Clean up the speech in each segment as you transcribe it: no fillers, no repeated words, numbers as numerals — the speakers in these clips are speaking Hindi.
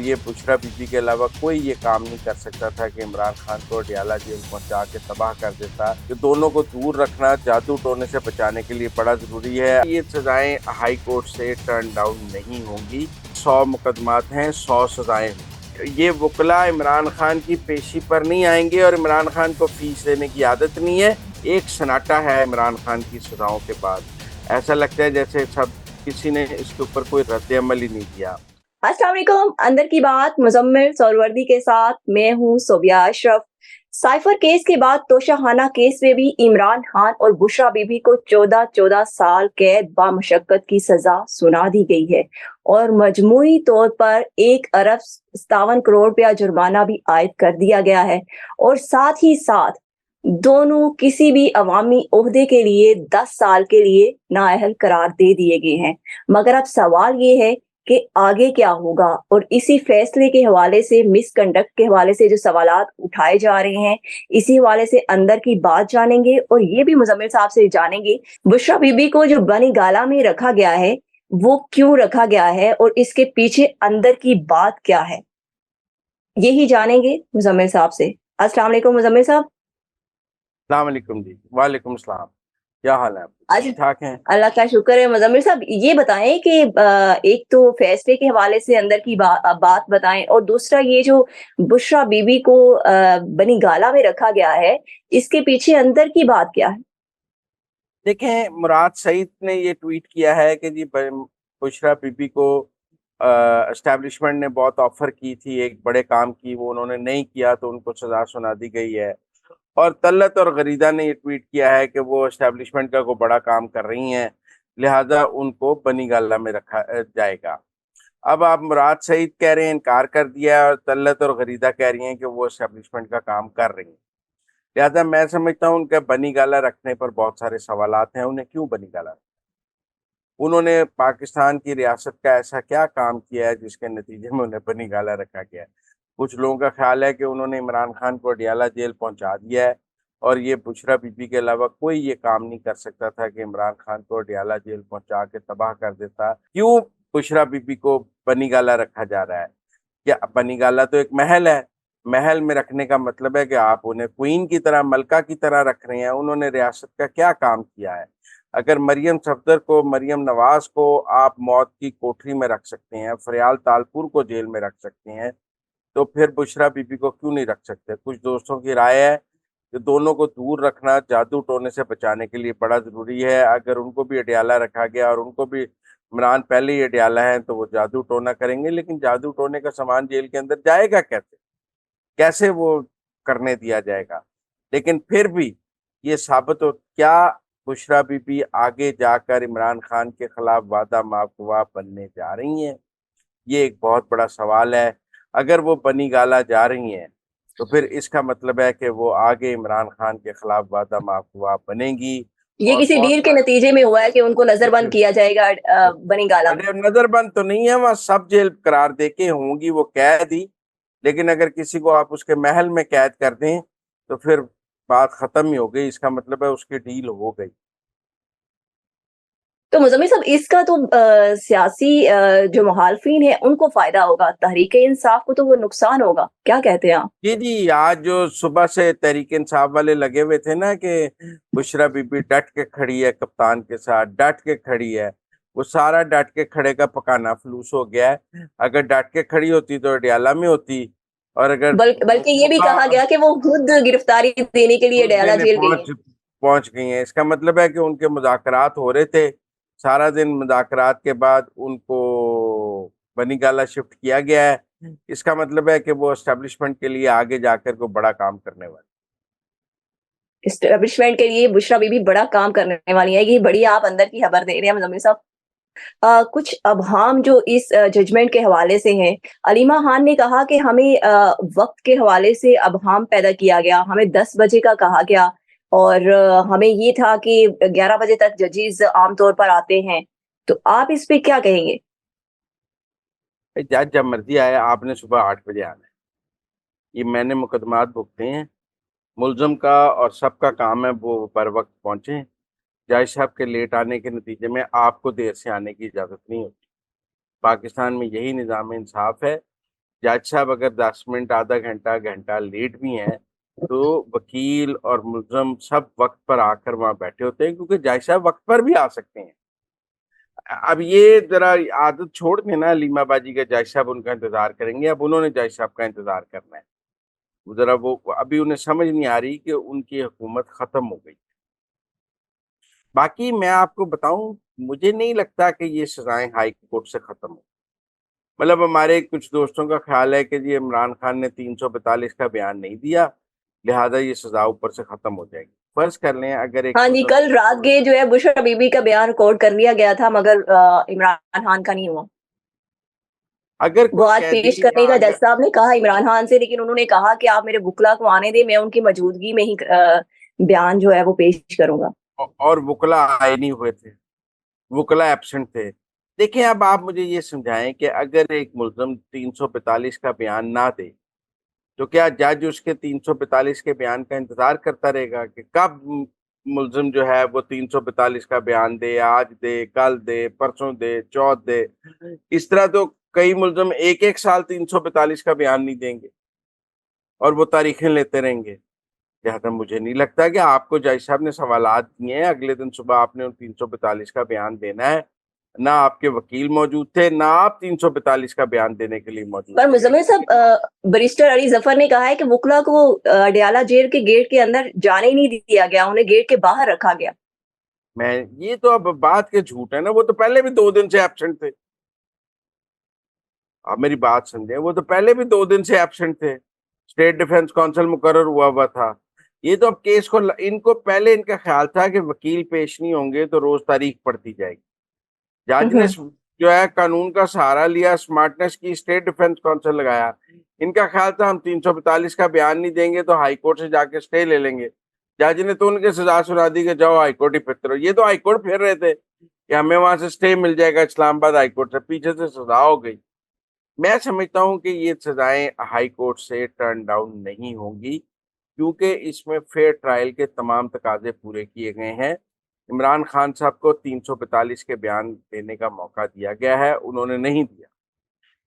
ये बुशरा बीबी के अलावा कोई ये काम नहीं कर सकता था कि इमरान खान को अडयाला जेल पहुंचा के तबाह कर देता। ये दोनों को दूर रखना जादू टोने से बचाने के लिए बड़ा जरूरी है। ये सजाएं हाई कोर्ट से टर्न डाउन नहीं होंगी। 100 मुकदमात हैं, 100 सजाएं होंगी। ये वकला इमरान खान की पेशी पर नहीं आएंगे और इमरान खान को फीस देने की आदत नहीं है। एक सन्नाटा है इमरान खान की सजाओं के बाद। ऐसा लगता है जैसे सब किसी ने इसके ऊपर कोई रद्द अमल ही नहीं किया। अस्सलाम वालेकुम। अंदर की बात मुजम्मिल सोहरवर्दी के साथ मैं हूँ सोबिया अशरफ। साइफर केस के बाद तोशाखाना केस में भी इमरान खान और बुशरा बीबी को 14-14 साल कैद बामुशक्कत की सजा सुना दी गई है और मजमूई तौर पर 1 अरब 57 करोड़ रुपया जुर्माना भी आयद कर दिया गया है और साथ ही साथ दोनों किसी भी अवामी ओहदे के लिए 10 साल के लिए नाअहल करार दे दिए गए हैं। मगर अब सवाल ये है कि आगे क्या होगा और इसी फैसले के हवाले से मिसकंडक्ट के हवाले से जो सवालात उठाए जा रहे हैं, इसी हवाले से अंदर की बात जानेंगे और ये भी मुजम्मिल साहब से जानेंगे बुशरा बीबी को जो बनी गाला में रखा गया है वो क्यों रखा गया है और इसके पीछे अंदर की बात क्या है, यही जानेंगे मुजम्मिल साहब से। अस्सलाम वालेकुम मुजम्मिल साहब। अस्सलाम वालेकुम जी। वालेकुम सलाम। क्या हाल है आपके? आज ठीक ठाक हैं? अल्लाह का शुक्र है। मुजम्मिल साहब ये बताएं कि एक तो फैसले के हवाले से अंदर की बात बताएं और दूसरा ये जो बुशरा बीबी को बनी गाला में रखा गया है, इसके पीछे अंदर की बात क्या है? देखें, मुराद सईद ने ये ट्वीट किया है कि जी बुशरा बीबी को एस्टेब्लिशमेंट ने बहुत ऑफर की थी एक बड़े काम की, वो उन्होंने नहीं किया तो उनको सजा सुना दी गई है। और तल्लत और गरीदा ने ये ट्वीट किया है कि वो एस्टेब्लिशमेंट का कोई बड़ा काम कर रही हैं, लिहाजा उनको बनी गाला में रखा जाएगा। अब आप मुराद सईद कह रहे हैं इनकार कर दिया है और तल्लत और गरीदा कह रही हैं कि वो एस्टेब्लिशमेंट का काम कर रही हैं। लिहाजा मैं समझता हूँ उनके बनी गाला रखने पर बहुत सारे सवालात हैं। उन्हें क्यों बनी गाला? उन्होंने पाकिस्तान की रियासत का ऐसा क्या काम किया है जिसके नतीजे में उन्हें बनी गाला रखा गया है? कुछ लोगों का ख्याल है कि उन्होंने इमरान खान को अडयाला जेल पहुंचा दिया है और ये बुशरा बीबी के अलावा कोई ये काम नहीं कर सकता था कि इमरान खान को अडयाला जेल पहुंचा के तबाह कर देता। क्यों बुशरा बीबी को बनी गाला रखा जा रहा है? क्या बनी गाला तो एक महल है। महल में रखने का मतलब है कि आप उन्हें क्वीन की तरह, मलका की तरह रख रहे हैं। उन्होंने रियासत का क्या काम किया है? अगर मरियम सफदर को, मरियम नवाज को आप मौत की कोठरी में रख सकते हैं, फरियाल तालपुर को जेल में रख सकते हैं, तो फिर बुशरा बीबी को क्यों नहीं रख सकते? कुछ दोस्तों की राय है कि दोनों को दूर रखना जादू टोने से बचाने के लिए बड़ा जरूरी है। अगर उनको भी अडयाला रखा गया और उनको भी इमरान पहले ही अडयाला है तो वो जादू टोना करेंगे, लेकिन जादू टोने का सामान जेल के अंदर जाएगा कैसे? कैसे वो करने दिया जाएगा? लेकिन फिर भी ये साबित हो क्या बुशरा बीबी आगे जाकर इमरान खान के खिलाफ वादा माफवा बनने जा रही हैं? ये एक बहुत बड़ा सवाल है। अगर वो बनी गाला जा रही हैं तो फिर इसका मतलब है कि वो आगे इमरान खान के खिलाफ वादा माफवा बनेंगी। ये और किसी बहुत डील के नतीजे में हुआ है कि उनको नजरबंद सारे किया जाएगा बनी गाला में। अरे नजरबंद तो नहीं है, वहां सब जेल करार देके होंगी वो कैद ही। लेकिन अगर किसी को आप उसके महल में कैद कर दें तो फिर बात खत्म ही हो गई। इसका मतलब है उसकी डील हो गई। तो मुज़म्मिल साहब इसका तो सियासी जो मुखालफिन है उनको फ़ायदा होगा, तहरीक-ए-इंसाफ को तो वो नुकसान होगा। क्या कहते हैं आप? जी जी, आज जो सुबह से तहरीक इंसाफ वाले लगे हुए थे ना कि बुशरा बीबी डट के खड़ी है, कप्तान के साथ डट के खड़ी है, वो सारा डट के खड़े का पकाना फलूस हो गया है। अगर डट के खड़ी होती तो अडयाला में होती, और अगर बल्कि ये भी मौका कहा गया कि वो खुद गिरफ्तारी देने के लिए घूस डयाला देने जेल गई हैं। पहुंच पहुंच गई हैं। इसका मतलब है कि उनके मुज़ाकरात हो रहे थे। सारा दिन मुज़ाकरात के बाद उनको बनी गाला शिफ्ट किया गया है। इसका मतलब है कि वो एस्टेब्लिशमेंट के लिए आगे जाकर को बड़ा काम करने वाले। एस्टेब्लिशमेंट के लिए बुशरा बीबी बड़ा काम करने वाली हैं। ये बड़ी आप अंदर की खबर दे रहे हैं मुज़म्मिल साहब। कुछ अबहाम जो इस जजमेंट के हवाले से हैं, अलीमा खान ने कहा कि हमें वक़्त के हवाले से अबहाम पैदा किया गया, हमें 10 बजे का कहा गया और हमें ये था कि 11 बजे तक जजेस आम तौर पर आते हैं। तो आप इस पे क्या कहेंगे? जज जब मर्जी आए, आपने सुबह 8 बजे आना है। ये मैंने मुकदमात भुगते हैं। मुलजम का और सबका काम है वो बर वक्त पहुंचे। जज साहब के लेट आने के नतीजे में आपको देर से आने की इजाज़त नहीं होती। पाकिस्तान में यही निज़ाम इंसाफ है जज साहब अगर 10 मिनट आधा घंटा घंटा लेट भी हैं तो वकील और मुलजम सब वक्त पर आकर वहां बैठे होते हैं, क्योंकि जज साहब वक्त पर भी आ सकते हैं। अब ये जरा आदत छोड़ के ना लीमाबाजी का, जज साहब उनका इंतजार करेंगे, अब उन्होंने जज साहब का इंतजार करना है। जरा वो अभी उन्हें समझ नहीं आ रही कि उनकी हुकूमत खत्म हो गई। बाकी मैं आपको बताऊं, मुझे नहीं लगता कि ये सजाएं हाई कोर्ट से खत्म हो। मतलब हमारे कुछ दोस्तों का ख्याल है कि जी इमरान खान ने 342 का बयान नहीं दिया, लिहाजा ये सजा ऊपर से खत्म हो जाएगी। फर्ज कर लें अगर एक हाँ जी, मुल्ज़िम कल रात के जो है बुशरा बीबी का बयान रिकॉर्ड कर लिया गया था, मगर इमरान खान का नहीं हुआ। अगर वो कोई आज कैदी पेश करने या का जज अगर साहब ने कहा इमरान खान से, लेकिन उन्होंने कहा कि आप मेरे वुकला को आने दें, मैं उनकी मौजूदगी में ही बयान जो है वो पेश करूंगा। और वुकला आए नहीं हुए थे, वुकला एब्सेंट थे। देखिए अब आप मुझे ये समझाएं कि अगर एक मुल्ज़िम 345 का बयान ना दे तो क्या जज उसके 345 के बयान का इंतजार करता रहेगा कि कब मुल्जिम जो है वो 345 का बयान दे, आज दे, कल दे, परसों दे, चौथ दे। इस तरह तो कई मुल्जिम एक एक साल 345 का बयान नहीं देंगे और वो तारीखें लेते रहेंगे। लिहाजा मुझे नहीं लगता कि आपको जज साहब ने सवालात दिए हैं, अगले दिन सुबह आपने उन 345 का बयान देना है। ना आपके वकील मौजूद थे, ना आप 345 का बयान देने के लिए मौजूद पर थे। मुजम्मिल साहब, बैरिस्टर अली जफर ने कहा है कि वुकला को अडयाला जेल के गेट के अंदर जाने ही नहीं दिया गया, उन्हें गेट के बाहर रखा गया। मैं ये तो अब बात के झूठ है ना, वो तो पहले भी 2 दिन से एब्सेंट थे। आप मेरी बात समझे, वो तो पहले भी 2 दिन से एब्सेंट थे। स्टेट डिफेंस काउंसिल मुकर्रर हुआ हुआ था। ये तो अब केस को इनको पहले इनका ख्याल था कि वकील पेश नहीं होंगे तो रोज तारीख पड़ती जाएगी। जज ने हम्म। जो है कानून का सहारा लिया, स्मार्टनेस की, स्टेट डिफेंस काउंसिल लगाया। इनका ख्याल था हम 345 का बयान नहीं देंगे तो हाई कोर्ट से जाके स्टे ले लेंगे। जज ने तो उनके सजा सुना दी कि जाओ हाई कोर्ट ही फिरते रहो। ये तो हाई कोर्ट फिर रहे थे कि हमें वहां से स्टे मिल जाएगा इस्लामाबाद हाई कोर्ट से, पीछे से सजा हो गई। मैं समझता हूं कि ये सजाएं हाई कोर्ट से टर्न डाउन नहीं होंगी, क्योंकि इसमें फेयर ट्रायल के तमाम तकाजे पूरे किए गए हैं। इमरान खान साहब को 345 के बयान देने का मौका दिया गया है, उन्होंने नहीं दिया।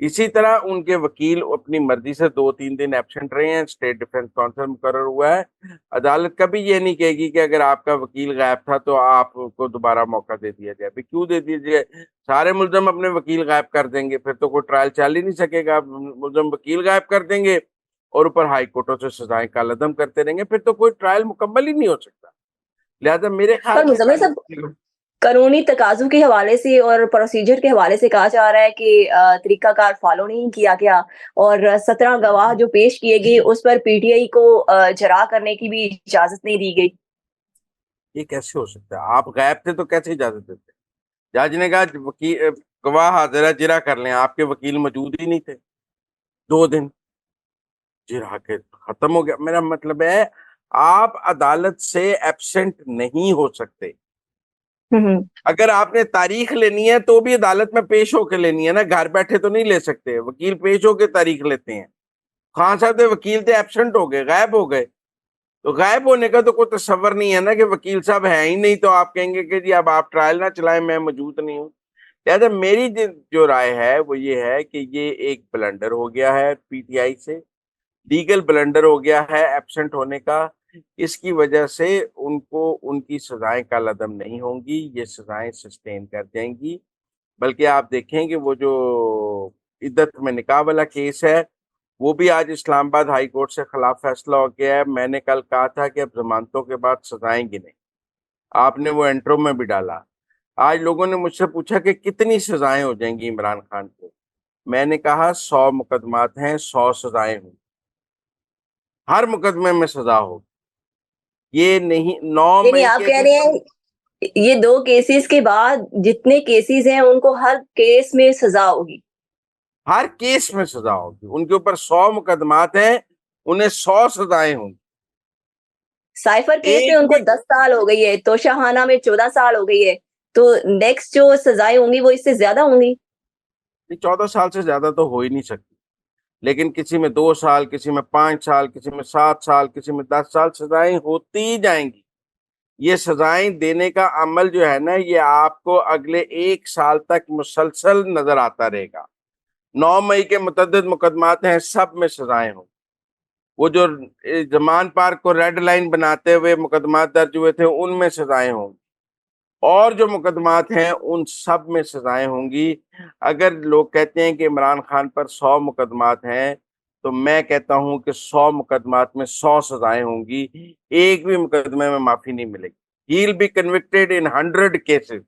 इसी तरह उनके वकील अपनी मर्जी से 2-3 दिन एब्सेंट रहे हैं, स्टेट डिफेंस काउंसिल मुकर्रर हुआ है। अदालत कभी ये नहीं कहेगी कि अगर आपका वकील गायब था तो आपको दोबारा मौका दे दिया जाए। क्यों दे दिया जाए? सारे मुलजम अपने वकील गायब कर देंगे, फिर तो कोई ट्रायल चल ही नहीं सकेगा। मुलजम वकील गायब कर देंगे और ऊपर हाई कोर्टों से सजाएं कालअदम करते रहेंगे, फिर तो कोई ट्रायल मुकम्मल ही नहीं हो सकता। लिहाजा मेरे ख्याल पर में मुजम्मिल साहब, कानूनी तकाजों के हवाले से और प्रोसीजर के हवाले से कहा जा रहा है कि तरीकाकार फॉलो नहीं किया गया, और 17 गवाह जो पेश किए गए उस पर पीटीआई को जरा करने की भी इजाजत नहीं दी गई। ये कैसे हो सकता है? आप गायब थे तो कैसे इजाजत देते? जज ने कहा वकील गवाह हाजिर है, जिरा कर लें। आपके वकील मौजूद ही नहीं थे 2 दिन, जिरा के खत्म हो गया। मेरा मतलब है आप अदालत से एब्सेंट नहीं हो सकते। हम्म। अगर आपने तारीख लेनी है तो भी अदालत में पेश होकर लेनी है ना, घर बैठे तो नहीं ले सकते। वकील पेश होकर तारीख लेते हैं। खान साहब थे, वकील थे, एब्सेंट हो गए, गायब हो गए। तो गायब होने का तो कोई तस्वर नहीं है ना कि वकील साहब है ही नहीं तो आप कहेंगे कि जी अब आप ट्रायल ना चलाएं, मैं मौजूद नहीं हूँ। लिहाजा मेरी जो राय है वो ये है कि ये एक ब्लंडर हो गया है पीटीआई से, लीगल ब्लंडर हो गया है एब्सेंट होने का। इसकी वजह से उनको उनकी सजाएं कालअदम नहीं होंगी, ये सजाएं सस्टेन कर जाएंगी। बल्कि आप देखें कि वो जो इद्दत में निकाह वाला केस है वो भी आज इस्लामाबाद हाई कोर्ट से खिलाफ फैसला हो गया है। मैंने कल कहा था कि अब जमानतों के बाद सजाएं गिने, आपने वो एंट्रो में भी डाला। आज लोगों ने मुझसे पूछा कि कितनी सजाएं हो जाएंगी इमरान खान को। मैंने कहा 100 मुकदमात हैं, 100 सजाएं होंगी, हर मुकदमे में सजा होगी। ये नहीं 9 यानी मई आप के कह भी रहे हैं ये 2 केसेस के बाद जितने केसेस हैं उनको हर केस में सजा होगी। हर केस में सजा होगी। उनके ऊपर 100 मुकदमात हैं, उन्हें 100 सजाएं होंगी। साइफर केस में एक उनको भी 10 साल हो गई है, तोशाहाना में 14 साल हो गई है, तो नेक्स्ट जो सजाएं होंगी वो इससे ज्यादा होंगी। 14 साल से ज्यादा तो हो ही नहीं सकती, लेकिन किसी में 2 साल, किसी में 5 साल, किसी में 7 साल, किसी में 10 साल सजाएं होती ही जाएंगी। ये सजाएं देने का अमल जो है ना, ये आपको अगले 1 साल तक मुसलसल नजर आता रहेगा। 9 मई के मुतअद्दिद मुकदमात हैं, सब में सजाएं हों। वो जो जमान पार्क को रेड लाइन बनाते हुए मुकदमात दर्ज हुए थे, उनमें सजाएं होंगी, और जो मुकदमात हैं उन सब में सजाएं होंगी। अगर लोग कहते हैं कि इमरान खान पर 100 मुकदमात हैं, तो मैं कहता हूं कि 100 मुकदमात में 100 सजाएं होंगी, एक भी मुकदमे में माफी नहीं मिलेगी। He will be convicted in 100 cases.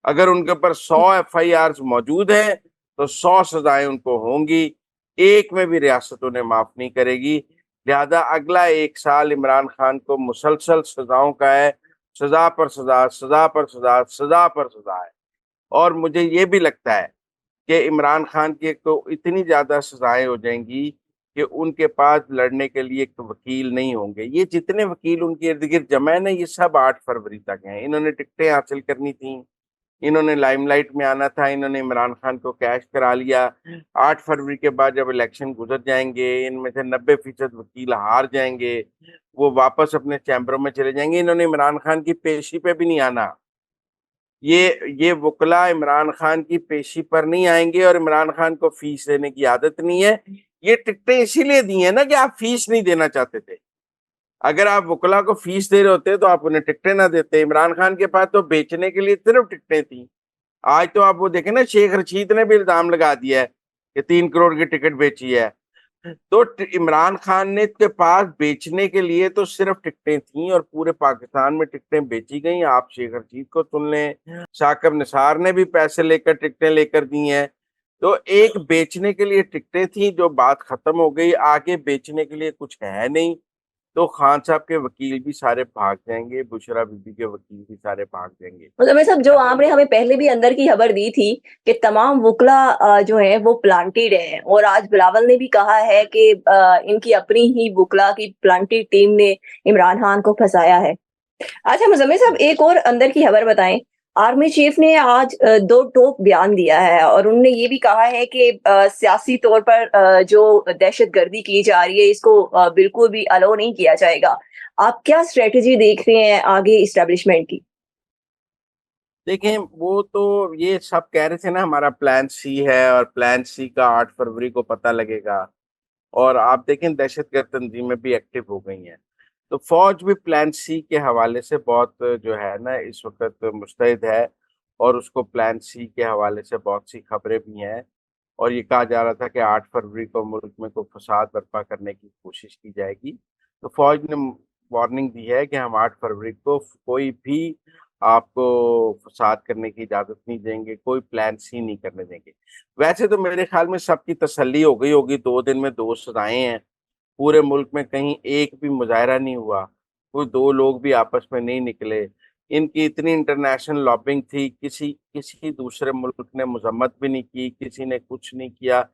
अगर उनके ऊपर 100 FIRs मौजूद हैं, तो 100 सजाएं उनको होंगी, एक में भी रियासत उन्हें माफ नहीं करेगी। लिहाजा अगला 1 साल इमरान खान को मुसलसल सजाओं का है, सजा पर सजा, सजा पर सजा, सजा पर सजा है। और मुझे ये भी लगता है कि इमरान खान की तो इतनी ज्यादा सजाएं हो जाएंगी कि उनके पास लड़ने के लिए एक वकील नहीं होंगे। ये जितने वकील उनके इर्द गिर्द जमा है ना, ये सब 8 फरवरी तक हैं। इन्होंने टिकटें हासिल करनी थी, इन्होंने लाइमलाइट में आना था, इन्होंने इमरान खान को कैश करा लिया। 8 फरवरी के बाद जब इलेक्शन गुजर जाएंगे, इनमें से 90% वकील हार जाएंगे, वो वापस अपने चैम्बरों में चले जाएंगे। इन्होंने इमरान खान की पेशी पे भी नहीं आना। ये वकला इमरान खान की पेशी पर नहीं आएंगे, और इमरान खान को फीस देने की आदत नहीं है। ये टिकटें इसीलिए दी है ना कि आप फीस नहीं देना चाहते थे। अगर आप वकला को फीस दे रहे होते तो आप उन्हें टिकटें ना देते। इमरान खान के पास तो बेचने के लिए सिर्फ टिकटें थी। आज तो आप वो देखें ना, शेख रशीद ने भी इल्जाम लगा दिया है कि 3 करोड़ की टिकट बेची है। तो इमरान खान ने के पास बेचने के लिए तो सिर्फ टिकटें थी, और पूरे पाकिस्तान में टिकटें बेची गई। आप शेख रशीद को सुन लें, साकिब निसार ने भी पैसे लेकर टिकटें लेकर दी हैं। तो एक बेचने के लिए टिकटें थी, जो बात खत्म हो गई, आगे बेचने के लिए कुछ है नहीं। तो खान साहब के वकील भी सारे भाग जाएंगे, बुशरा बीबी के वकील भी सारे भाग जाएंगे। मतलब ये सब जो आपने हमें पहले भी अंदर की खबर दी थी कि तमाम वकला जो है वो प्लांटेड है, और आज बिलावल ने भी कहा है कि इनकी अपनी ही वकला की प्लांटेड टीम ने इमरान खान को फंसाया है। अच्छा मुजम्मिल साहब, एक और अंदर की खबर बताएं। आर्मी चीफ ने आज 2 टोक बयान दिया है, और उन्होंने ये भी कहा है कि सियासी तौर पर जो दहशतगर्दी की जा रही है, इसको बिल्कुल भी अलाउ नहीं किया जाएगा। आप क्या स्ट्रेटजी देख रहे हैं आगे इस्टेब्लिशमेंट की? देखें, वो तो ये सब कह रहे थे ना, हमारा प्लान सी है, और प्लान सी का 8 फरवरी को पता लगेगा। और आप देखें, दहशतगर्द तंजीमें भी एक्टिव हो गई हैं। तो फौज भी प्लान सी के हवाले से बहुत जो है ना इस वक्त मुस्तैद है, और उसको प्लान सी के हवाले से बहुत सी खबरें भी हैं। और ये कहा जा रहा था कि 8 फरवरी को मुल्क में कोई फसाद बर्पा करने की कोशिश की जाएगी। तो फौज ने वार्निंग दी है कि हम 8 फरवरी को कोई भी आपको फसाद करने की इजाज़त नहीं देंगे, कोई प्लान सी नहीं करने देंगे। वैसे तो मेरे ख्याल में सबकी तसल्ली हो गई होगी, 2 दिन में 2 सजाएँ हैं। पूरे मुल्क में कहीं एक भी मुजाहरा नहीं हुआ, कोई 2 लोग भी आपस में नहीं निकले। इनकी इतनी इंटरनेशनल लॉबिंग थी, किसी किसी दूसरे मुल्क ने मज़म्मत भी नहीं की, किसी ने कुछ नहीं किया।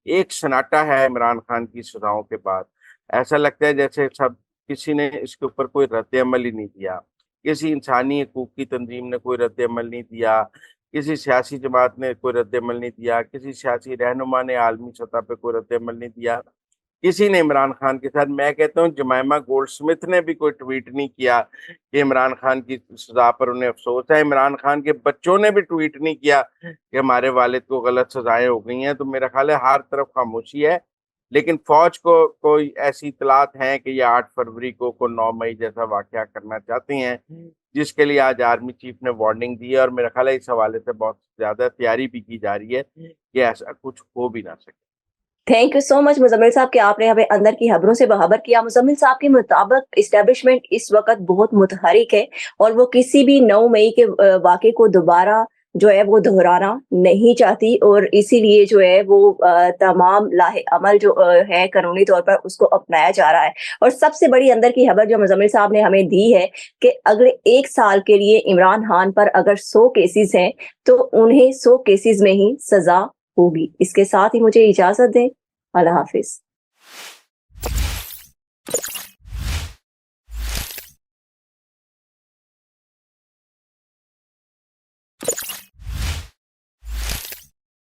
एक सन्नाटा है इमरान खान की सज़ाओं के बाद। ऐसा लगता है जैसे सब किसी ने इसके ऊपर कोई रद्द-ए-अमल ही नहीं दिया। किसी इंसानी हकूक़ की तंज़ीम ने कोई रद्द-ए-अमल नहीं दिया, किसी सियासी जमात ने कोई रद्द-ए-अमल नहीं दिया, किसी सियासी रहनुमा ने आलमी सतह पे कोई रद्द-ए-अमल नहीं दिया। किसी ने इमरान खान के साथ, मैं कहता हूँ जमाइमा गोल्डस्मिथ ने भी कोई ट्वीट नहीं किया कि इमरान खान की सज़ा पर उन्हें अफ़सोस है। इमरान खान के बच्चों ने भी ट्वीट नहीं किया कि हमारे वालिद को गलत सज़ाएँ हो गई हैं। तो मेरा ख़्याल है हर तरफ खामोशी है। लेकिन फ़ौज को कोई ऐसी इत्तलात हैं कि ये 8 फरवरी को 9 मई जैसा वाक़या करना चाहते हैं, जिसके लिए आज आर्मी चीफ़ ने वार्निंग दी है, और मेरा ख़्याल है इस हवाले से बहुत ज़्यादा तैयारी भी की जा रही है कि ऐसा कुछ हो भी ना सके। Thank you so much Muzammil साहब कि आपने हमें अंदर की खबरों से बाखबर किया। मुजम्मिल साहब के मुताबिक इस्टेब्लिशमेंट इस वक्त बहुत मुतहरिक है, और वो किसी भी 9 मई के वाक़े को दोबारा जो है वो दोहराना नहीं चाहती, और इसीलिए जो है वो तमाम लाहे अमल जो है कानूनी तौर पर उसको अपनाया जा रहा है। और सबसे बड़ी अंदर की खबर जो मुजम्मिल साहब ने हमें दी है कि अगले 1 साल के लिए इमरान खान पर अगर 100 केसेस हैं, तो उन्हें 100 केसेस में ही सज़ा होगी। इसके साथ ही मुझे इजाज़त दें। अल्लाह हाफ़िज़।